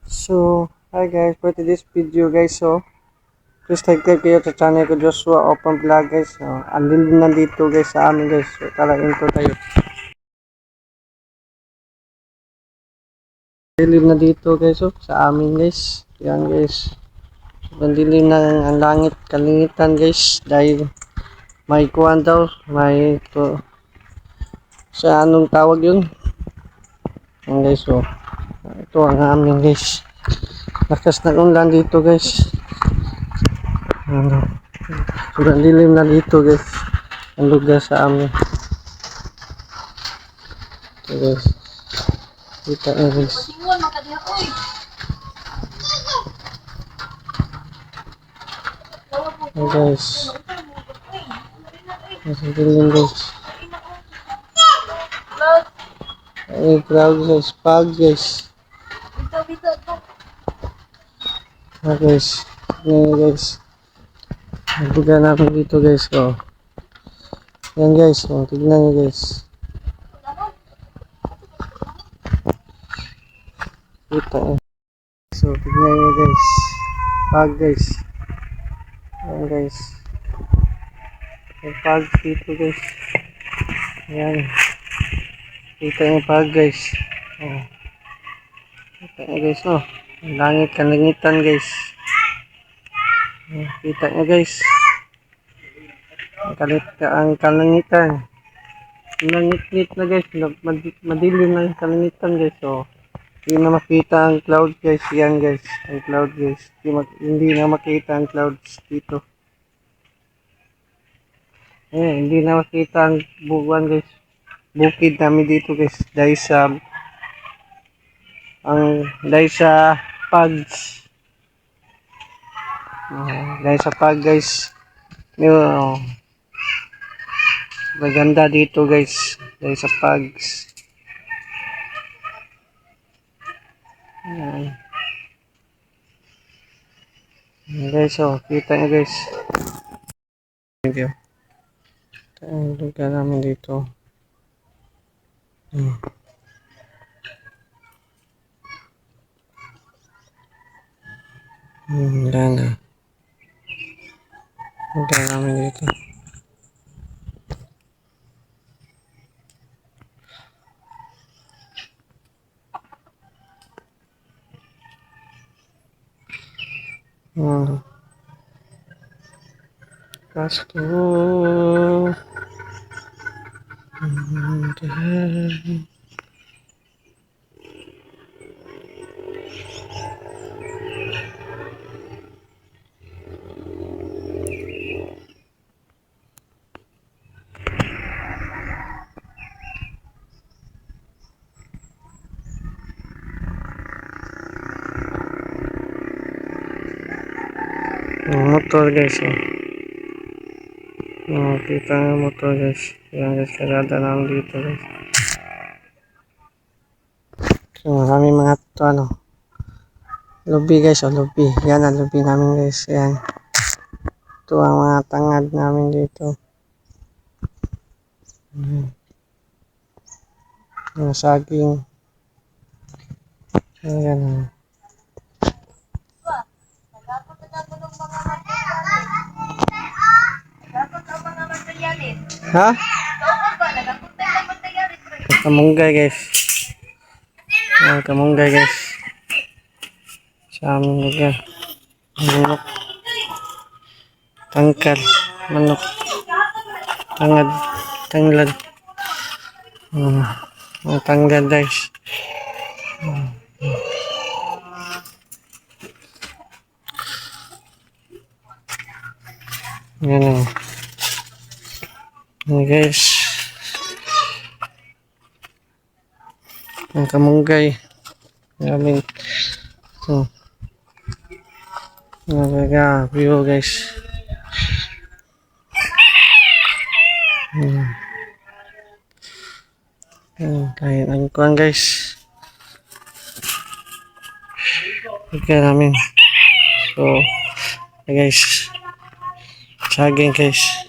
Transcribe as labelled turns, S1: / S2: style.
S1: So, hi guys, for today's video guys, so, please subscribe kayo sa channel ko Joshua Open Vlog guys. So, andin din nandito guys sa amin guys. So, tara intro tayo. Dilim na dito guys, so, sa amin guys. Yan guys. Sobrang dilim na ang langit, kalingitan guys. Dahil may kuwan daw, may to, sa anong tawag yun? Yan guys, so, ito ang amin guys. Lakas ng ulan dito guys. Ano, sobrang dilim na dito guys. Ang lugar sa amin. Ito guys. Kita nyo guys. Ito guys. Ang dilim guys. Ay, crowd guys. Pag guys. Guys. Tignan nyo guys. Ang lugar namin dito guys. Oh. Yan guys. Oh, tignan nyo guys. Kita nyo. So, tignan nyo guys. Pag guys. Yan guys. May pag dito guys. Yan. Kita nyo pag guys. Oh. Kita nyo guys. Oh. Ang langit, kalangitan guys. Oh, kita nyo guys. Ang kalangitan. Langit-lit na guys. Madilim na yung kalangitan guys. So, hindi na makita ang cloud guys. Yan guys. Ang cloud guys. Hindi na makita ang clouds dito. Hindi na makita ang buwan guys. Bukid namin dito guys. Dahil sa pags. Dahil sa pag guys. Maganda dito guys. Dahil sa pags. Ayan. Ayan guys, oh, kita nyo guys. Thank you. Ito ang lugar namin dito. Wala na. Lugar namin dito. Pasko. Motor guys, oh. Oh, kita ang motor guys. Yan guys, karada namin dito guys. So, marami mga to, ano, lobby guys, oh, lobby. Yan ang lobby namin guys. Yan. Ito ang mga tangad namin dito. Mga saging. Ayan, oh. Ha? Kamunggay guys. Kamunggay guys. Sa aming lugar. Manok. Tangkal. Manok. Tangad. Tanglad. Tanglad guys. Yan o. Yan guys. Ang kamunggay. Maraming. So. Talaga. View guys. Kahit ang kuhan guys. Okay namin. So. Guys. Saging guys.